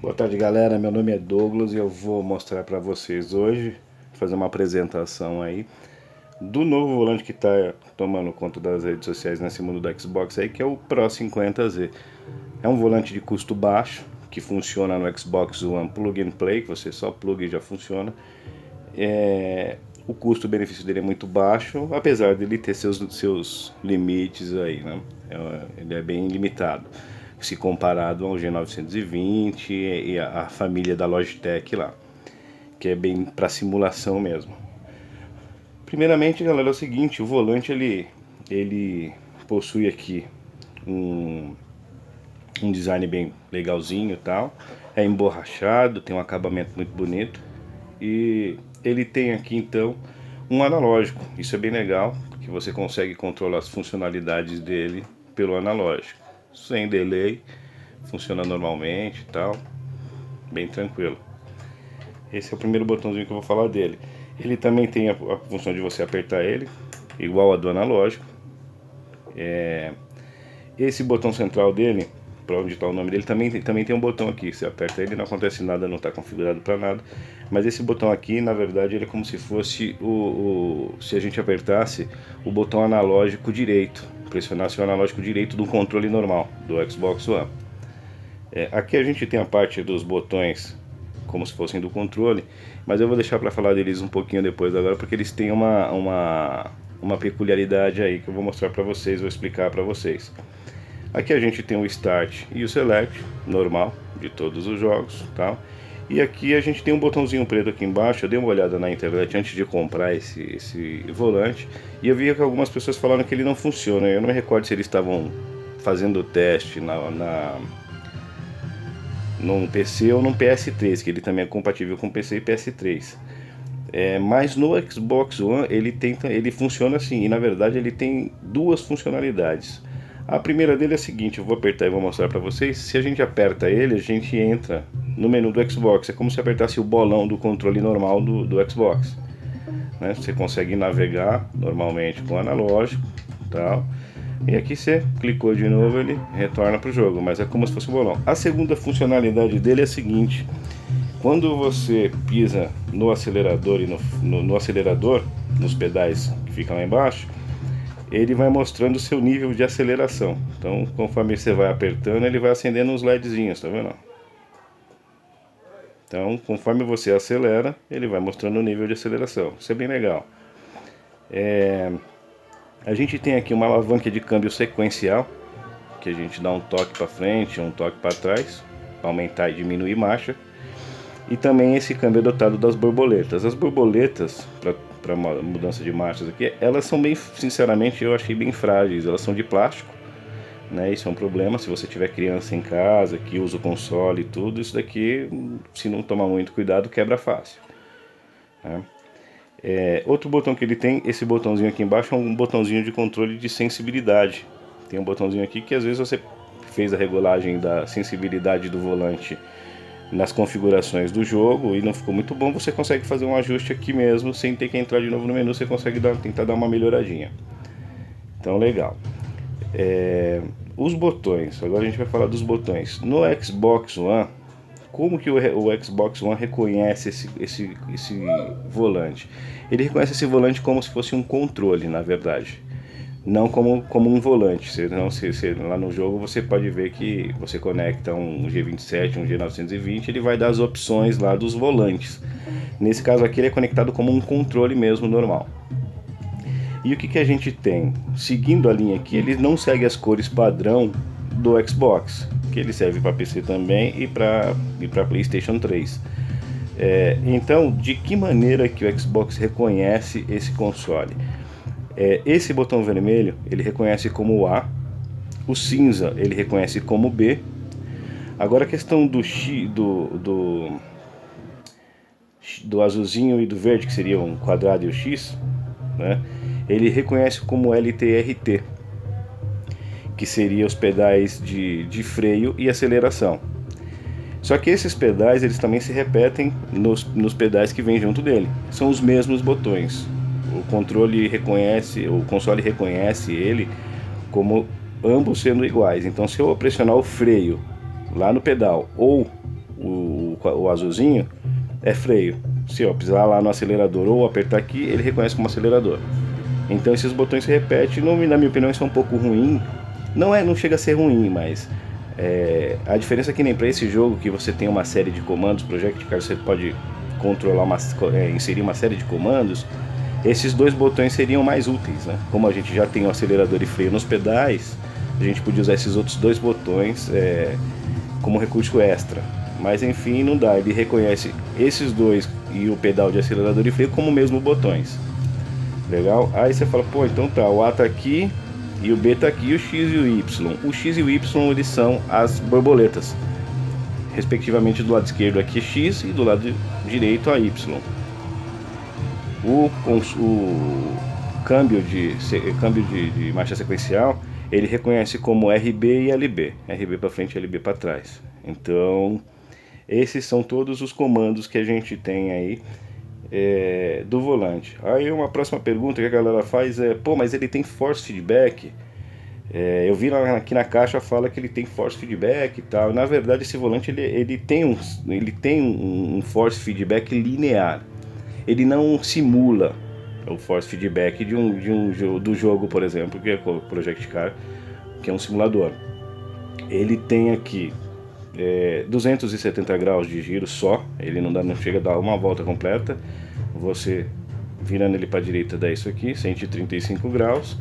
Boa tarde, galera. Meu nome é Douglas e eu vou mostrar para vocês hoje, fazer uma apresentação aí do novo volante que está tomando conta das redes sociais nesse mundo do Xbox aí, que é o Pro 50Z. É um volante de custo baixo, que funciona no Xbox One Plug and Play, que você só pluga e já funciona. O custo-benefício dele é muito baixo, apesar dele ter seus limites aí, né? Ele é bem limitado, se comparado ao G920 e a família da Logitech lá, que é bem para simulação mesmo. Primeiramente, galera, é o seguinte, o volante ele possui aqui um, um design bem legalzinho e tal, é emborrachado, tem um acabamento muito bonito e ele tem aqui então um analógico. Isso é bem legal, porque você consegue controlar as funcionalidades dele pelo analógico, sem delay, funciona normalmente e tal, bem tranquilo. Esse é o primeiro botãozinho que eu vou falar dele. Ele também tem a função de você apertar ele, igual a do analógico. Esse botão central dele, para onde está o nome dele, também tem um botão aqui. Você aperta ele, não acontece nada, não está configurado para nada. Mas esse botão aqui, na verdade, ele é como se fosse se a gente apertasse o botão analógico direito, pressionasse o analógico direito do controle normal do Xbox One. Aqui a gente tem a parte dos botões como se fossem do controle, mas eu vou deixar para falar deles um pouquinho depois agora, porque eles têm uma peculiaridade aí que eu vou mostrar para vocês, vou explicar para vocês. Aqui a gente tem o Start e o Select, normal, de todos os jogos, tá? E aqui a gente tem um botãozinho preto aqui embaixo. Eu dei uma olhada na internet antes de comprar esse volante, e eu vi que algumas pessoas falaram que ele não funciona. Eu não me recordo se eles estavam fazendo o teste num PC ou num PS3, que ele também é compatível com PC e PS3. Mas no Xbox One ele funciona assim, e na verdade ele tem duas funcionalidades. A primeira dele é a seguinte, eu vou apertar e vou mostrar para vocês. Se a gente aperta ele, a gente entra no menu do Xbox. É como se apertasse o bolão do controle normal do Xbox, né? Você consegue navegar normalmente com o analógico, tal. E aqui você clicou de novo, ele retorna para o jogo, mas é como se fosse um bolão. A segunda funcionalidade dele é a seguinte: quando você pisa no acelerador e no acelerador, nos pedais que ficam lá embaixo, ele vai mostrando o seu nível de aceleração. Então, conforme você vai apertando, ele vai acendendo uns LEDzinhos, tá vendo? Então, conforme você acelera, ele vai mostrando o nível de aceleração. Isso é bem legal. A gente tem aqui uma alavanca de câmbio sequencial, que a gente dá um toque para frente, um toque para trás, para aumentar e diminuir marcha. E também esse câmbio é dotado das borboletas. As borboletas, para mudança de marchas aqui, elas são bem, sinceramente, eu achei bem frágeis. Elas são de plástico, né? Isso é um problema se você tiver criança em casa que usa o console e tudo. Isso daqui, se não tomar muito cuidado, quebra fácil, né? Outro botão que ele tem, esse botãozinho aqui embaixo, é um botãozinho de controle de sensibilidade. Tem um botãozinho aqui que às vezes você fez a regulagem da sensibilidade do volante nas configurações do jogo e não ficou muito bom, você consegue fazer um ajuste aqui mesmo, sem ter que entrar de novo no menu. Você consegue tentar dar uma melhoradinha. Então, legal. Os botões, agora a gente vai falar dos botões. No Xbox One, como que o Xbox One reconhece esse volante? Ele reconhece esse volante como se fosse um controle, na verdade, não como um volante. Senão, lá no jogo você pode ver que você conecta um G27, um G920, ele vai dar as opções lá dos volantes. Nesse caso aqui ele é conectado como um controle mesmo, normal. E o que a gente tem? Seguindo a linha aqui, ele não segue as cores padrão do Xbox, que ele serve para PC também e para PlayStation 3. Então, de que maneira que o Xbox reconhece esse console? Esse botão vermelho ele reconhece como A, o cinza ele reconhece como B. Agora a questão do azulzinho e do verde, que seria um quadrado e o X, né? Ele reconhece como LTRT, que seria os pedais de freio e aceleração. Só que esses pedais eles também se repetem nos pedais que vêm junto dele. São os mesmos botões. O console reconhece ele como ambos sendo iguais. Então, se eu pressionar o freio lá no pedal ou o azulzinho, é freio. Se eu pisar lá no acelerador ou apertar aqui, ele reconhece como acelerador. Então esses botões se repetem, na minha opinião isso é um pouco ruim. Não chega a ser ruim, mas a diferença é que nem para esse jogo, que você tem uma série de comandos, Project Cars, você pode controlar, inserir uma série de comandos. Esses dois botões seriam mais úteis, né? Como a gente já tem o acelerador e freio nos pedais, a gente podia usar esses outros dois botões como recurso extra. Mas enfim, não dá, ele reconhece esses dois e o pedal de acelerador e freio como mesmo botões. Legal? Aí você fala, pô, então tá, o A tá aqui e o B tá aqui, e o X e o Y. O X e o Y, eles são as borboletas, respectivamente. Do lado esquerdo aqui X e do lado direito a Y. O câmbio de marcha sequencial, ele reconhece como RB e LB. RB para frente e LB para trás. Então, esses são todos os comandos que a gente tem aí do volante. Aí uma próxima pergunta que a galera faz é: pô, mas ele tem force feedback? Eu vi aqui na caixa, fala que ele tem force feedback e tal. Na verdade, esse volante ele tem um force feedback linear. Ele não simula o force feedback do jogo, por exemplo, que é o Project Car, que é um simulador. Ele tem aqui 270 graus de giro só, ele não chega a dar uma volta completa. Você virando ele para a direita dá isso aqui, 135 graus,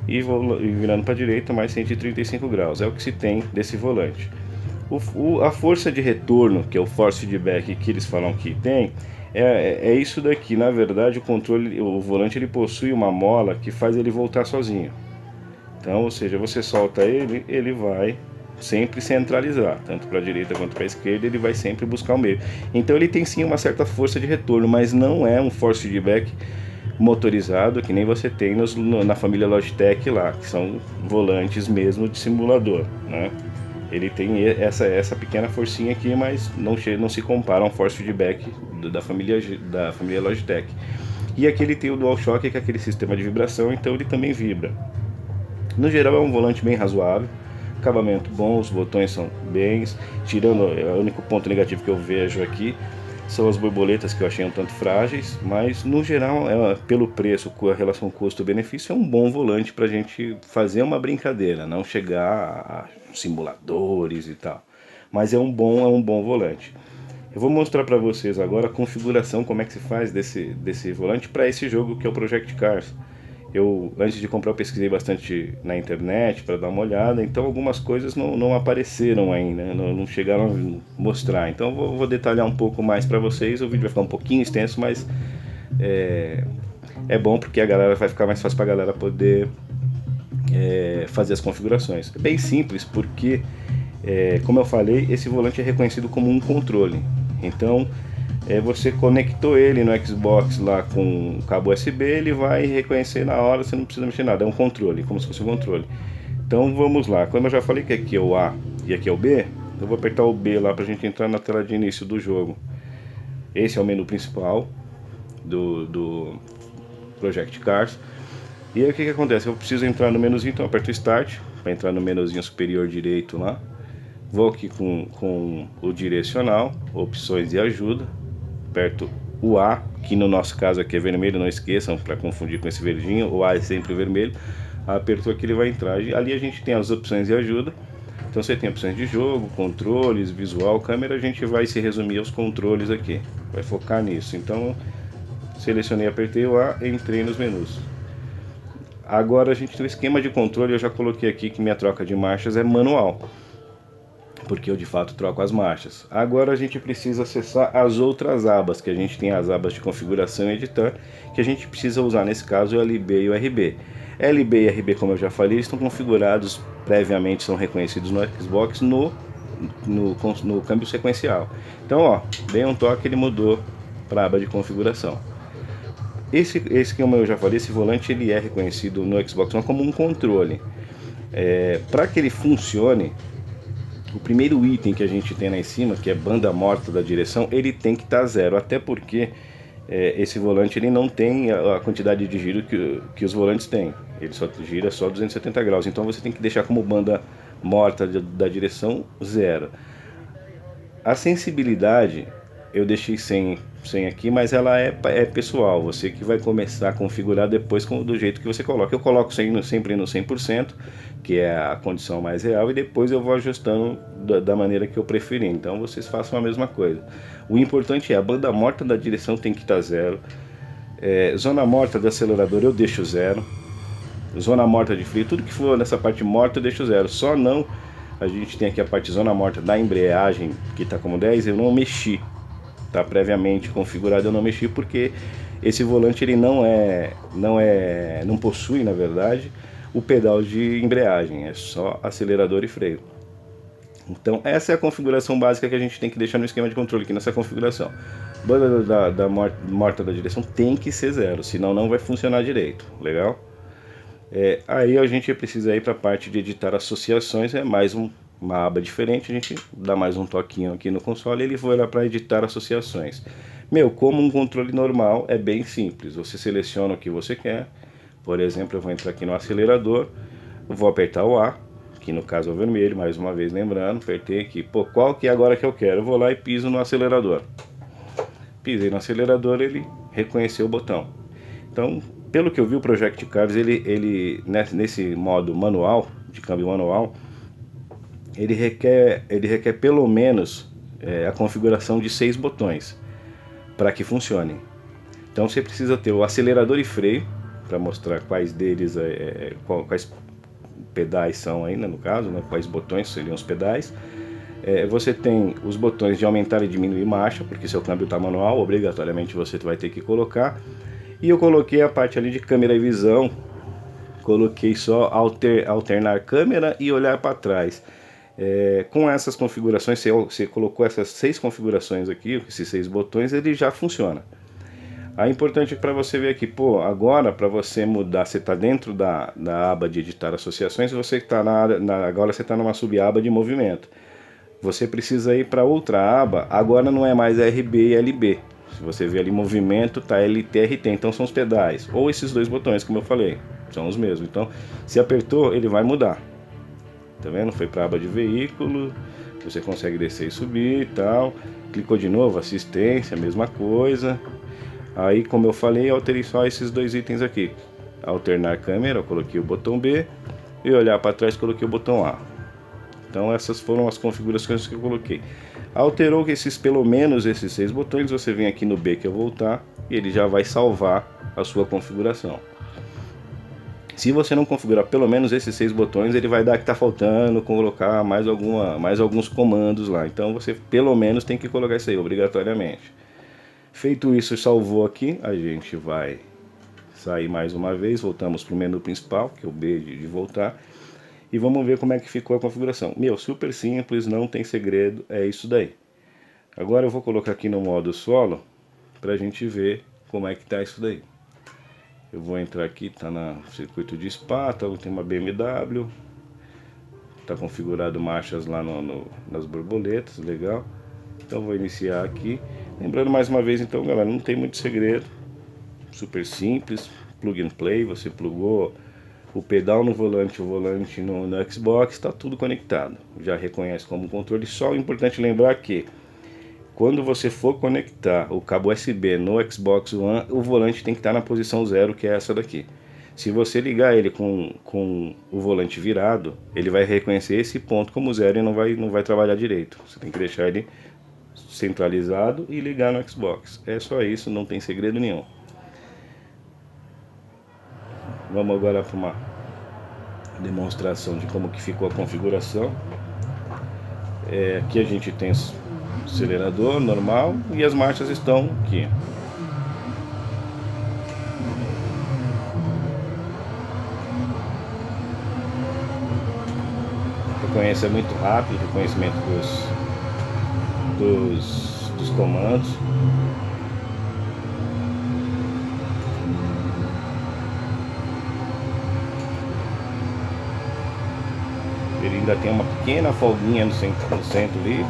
e virando para a direita mais 135 graus. É o que se tem desse volante. A força de retorno, que é o force feedback que eles falam que tem, é isso daqui. Na verdade, o volante ele possui uma mola que faz ele voltar sozinho. Então, ou seja, você solta ele vai sempre centralizar, tanto para a direita quanto para a esquerda, ele vai sempre buscar o meio. Então ele tem sim uma certa força de retorno, mas não é um force feedback motorizado que nem você tem na família Logitech lá, que são volantes mesmo de simulador, né? Ele tem essa pequena forcinha aqui, mas não se compara a um force feedback da família Logitech. E aqui ele tem o DualShock, que é aquele sistema de vibração, então ele também vibra. No geral é um volante bem razoável, acabamento bom, os botões são bens, tirando o único ponto negativo que eu vejo aqui são as borboletas, que eu achei um tanto frágeis, mas no geral, pelo preço, com a relação custo-benefício, é um bom volante para a gente fazer uma brincadeira, não chegar a simuladores e tal. Mas é um bom volante. Eu vou mostrar para vocês agora a configuração, como é que se faz desse volante para esse jogo que é o Project Cars. Antes de comprar, eu pesquisei bastante na internet para dar uma olhada, então algumas coisas não apareceram ainda, não chegaram a mostrar. Então vou detalhar um pouco mais para vocês. O vídeo vai ficar um pouquinho extenso, mas é bom porque vai ficar mais fácil para a galera poder fazer as configurações. É bem simples porque, como eu falei, esse volante é reconhecido como um controle. Então, você conectou ele no Xbox lá com o cabo USB, ele vai reconhecer na hora, você não precisa mexer nada, é um controle, como se fosse um controle. Então vamos lá, como eu já falei que aqui é o A e aqui é o B, eu vou apertar o B lá pra gente entrar na tela de início do jogo. Esse é o menu principal do Project Cars. E aí o que acontece? Eu preciso entrar no menuzinho, então eu aperto Start para entrar no menuzinho superior direito lá. Vou aqui com o direcional, opções e ajuda. Aperto o A, que no nosso caso aqui é vermelho, não esqueçam, para confundir com esse verdinho, o A é sempre vermelho. Apertou aqui, ele vai entrar. Ali a gente tem as opções e ajuda. Então você tem opções de jogo, controles, visual, câmera. A gente vai se resumir aos controles aqui, vai focar nisso. Então selecionei, apertei o A, entrei nos menus. Agora a gente tem o esquema de controle. Eu já coloquei aqui que minha troca de marchas é manual, porque eu de fato troco as marchas. Agora a gente precisa acessar as outras abas, que a gente tem as abas de configuração e editar, que a gente precisa usar nesse caso o LB e o RB. LB e RB, como eu já falei, estão configurados previamente, são reconhecidos no Xbox no câmbio sequencial. Então, ó, dei um toque, ele mudou para a aba de configuração. Esse, como eu já falei, esse volante ele é reconhecido no Xbox One como um controle. Para que ele funcione, o primeiro item que a gente tem lá em cima, que é banda morta da direção, ele tem que estar zero, até porque esse volante ele não tem a quantidade de giro que os volantes têm, ele só gira só 270 graus, então você tem que deixar como banda morta da direção zero. A sensibilidade eu deixei sem aqui, mas ela é pessoal. Você que vai começar a configurar depois do jeito que você coloca. Eu coloco sempre no 100%, que é a condição mais real, e depois eu vou ajustando da maneira que eu preferir. Então vocês façam a mesma coisa. O importante é a banda morta da direção tem que estar 0. Zona morta do acelerador eu deixo 0. Zona morta de freio, tudo que for nessa parte morta eu deixo 0. Só não, a gente tem aqui a parte zona morta da embreagem, que está como 10, eu não mexi. Tá previamente configurado, eu não mexi porque esse volante ele não possui, na verdade, o pedal de embreagem, é só acelerador e freio. Então essa é a configuração básica que a gente tem que deixar no esquema de controle aqui nessa configuração. Banda da morta da direção tem que ser 0, senão não vai funcionar direito, legal? Aí a gente precisa ir para a parte de editar associações, mais uma aba diferente, a gente dá mais um toquinho aqui no console e ele vai lá para editar associações. Como um controle normal, é bem simples, você seleciona o que você quer. Por exemplo, eu vou entrar aqui no acelerador, vou apertar o A, que no caso é o vermelho, mais uma vez lembrando, apertei aqui, qual que é agora que eu quero? Eu vou lá e piso no acelerador. Pisei no acelerador, ele reconheceu o botão. Então, pelo que eu vi, o Project Cars, ele nesse modo manual, de câmbio manual, ele requer pelo menos a configuração de 6 botões para que funcione. Então você precisa ter o acelerador e freio, para mostrar quais deles, quais pedais são aí, no caso, quais botões seriam os pedais. Você tem os botões de aumentar e diminuir marcha, porque seu câmbio está manual, obrigatoriamente você vai ter que colocar. E eu coloquei a parte ali de câmera e visão, coloquei só alternar câmera e olhar para trás. Com essas configurações, você colocou essas 6 configurações aqui, esses 6 botões, ele já funciona. É importante para você ver aqui, agora para você mudar, você está dentro da aba de editar associações, você está agora você está numa subaba de movimento. Você precisa ir para outra aba, agora não é mais RB e LB. Se você vê ali movimento, tá LT, RT, então são os pedais. Ou esses 2 botões, como eu falei, são os mesmos. Então, se apertou, ele vai mudar. Tá vendo? Foi para a aba de veículo, você consegue descer e subir e tal. Clicou de novo, assistência, mesma coisa. Aí, como eu falei, eu alterei só esses 2 itens aqui. Alternar câmera, eu coloquei o botão B. E olhar para trás, coloquei o botão A. Então essas foram as configurações que eu coloquei. Alterou pelo menos esses 6 botões, você vem aqui no B que é voltar, e ele já vai salvar a sua configuração. Se você não configurar pelo menos esses 6 botões, ele vai dar que está faltando, colocar mais alguns comandos lá. Então você pelo menos tem que colocar isso aí, obrigatoriamente. Feito isso, salvou aqui, a gente vai sair mais uma vez, voltamos para o menu principal, que é o B de voltar. E vamos ver como é que ficou a configuração. Super simples, não tem segredo, é isso daí. Agora eu vou colocar aqui no modo solo, para a gente ver como é que tá isso daí. Eu vou entrar aqui, tá no circuito de Spa, tem uma BMW, tá configurado marchas lá nas borboletas, legal. Então vou iniciar aqui. Lembrando mais uma vez, então, galera, não tem muito segredo, super simples, plug and play, você plugou o pedal no volante, o volante no Xbox, está tudo conectado. Já reconhece como controle. Só é importante lembrar que quando você for conectar o cabo USB no Xbox One, o volante tem que estar na posição 0, que é essa daqui. Se você ligar ele com o volante virado, ele vai reconhecer esse ponto como 0 e não vai trabalhar direito. Você tem que deixar ele centralizado e ligar no Xbox. É só isso, não tem segredo nenhum. Vamos agora para uma demonstração de como que ficou a configuração. Aqui a gente tem acelerador normal e as marchas estão aqui. Reconhece muito rápido, reconhecimento dos comandos. Ele ainda tem uma pequena folguinha no centro ali.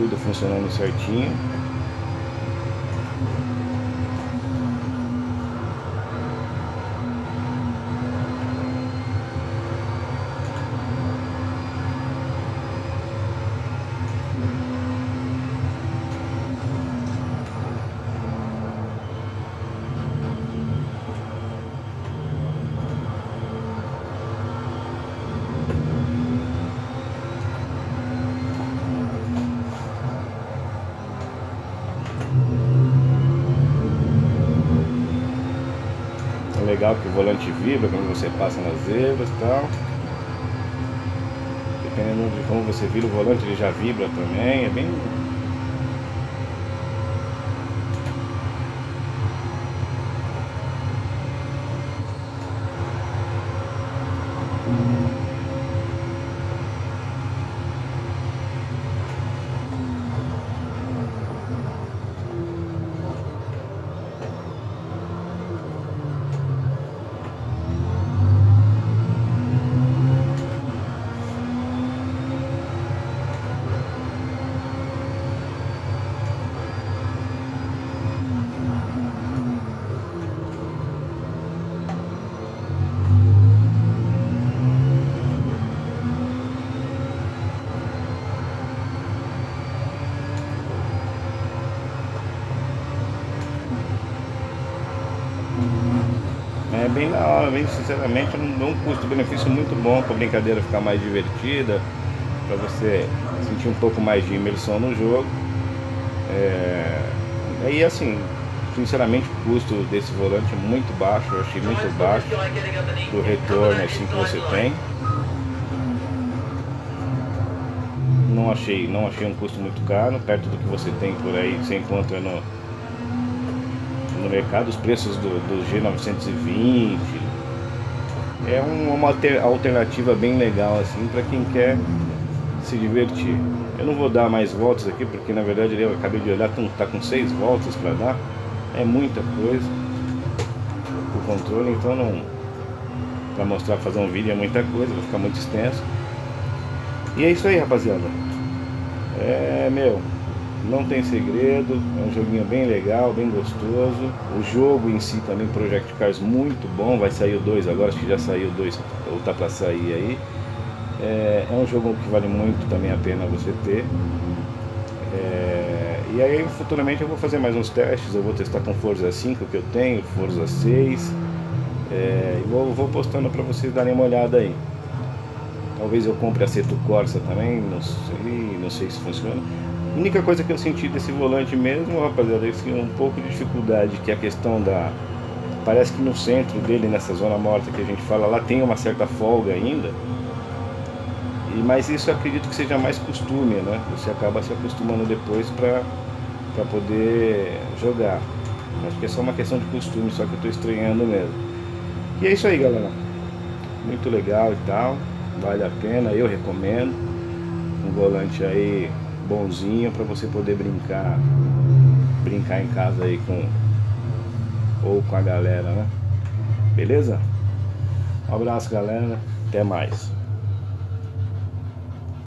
tudo funcionando certinho. É legal que o volante vibra quando você passa nas zebras e tal. Dependendo de como você vira o volante, ele já vibra também. É bem... É bem da hora, bem sinceramente, um custo-benefício muito bom para a brincadeira ficar mais divertida, para você sentir um pouco mais de imersão no jogo. E assim, sinceramente, o custo desse volante é muito baixo, eu achei muito baixo do retorno assim que você tem. Não achei um custo muito caro, perto do que você tem por aí, que você encontra no mercado. Os preços do G920 é uma alternativa bem legal assim para quem quer se divertir. Eu não vou dar mais voltas aqui porque na verdade eu acabei de olhar, tá com 6 voltas para dar, é muita coisa o controle, então não, para mostrar, fazer um vídeo é muita coisa, vai ficar muito extenso. E é isso aí, rapaziada. Não tem segredo, é um joguinho bem legal, bem gostoso. O jogo em si também, Project Cars, muito bom. Vai sair o 2 agora, acho que já saiu o 2, ou tá pra sair aí. É um jogo que vale muito também a pena você ter. E aí futuramente eu vou fazer mais uns testes, eu vou testar com Forza 5 que eu tenho, Forza 6. E vou postando pra vocês darem uma olhada aí. Talvez eu compre Assetto Corsa também, não sei se funciona. A única coisa que eu senti desse volante mesmo, rapaziada, é um pouco de dificuldade, que é a questão da... Parece que no centro dele, nessa zona morta que a gente fala, lá tem uma certa folga ainda. Mas isso eu acredito que seja mais costume, né? Você acaba se acostumando depois pra poder jogar. Acho que é só uma questão de costume, só que eu tô estranhando mesmo. E é isso aí, galera. Muito legal e tal. Vale a pena, eu recomendo. Um volante aí bonzinho para você poder brincar em casa aí ou com a galera, né? Beleza? Um abraço, galera. Até mais.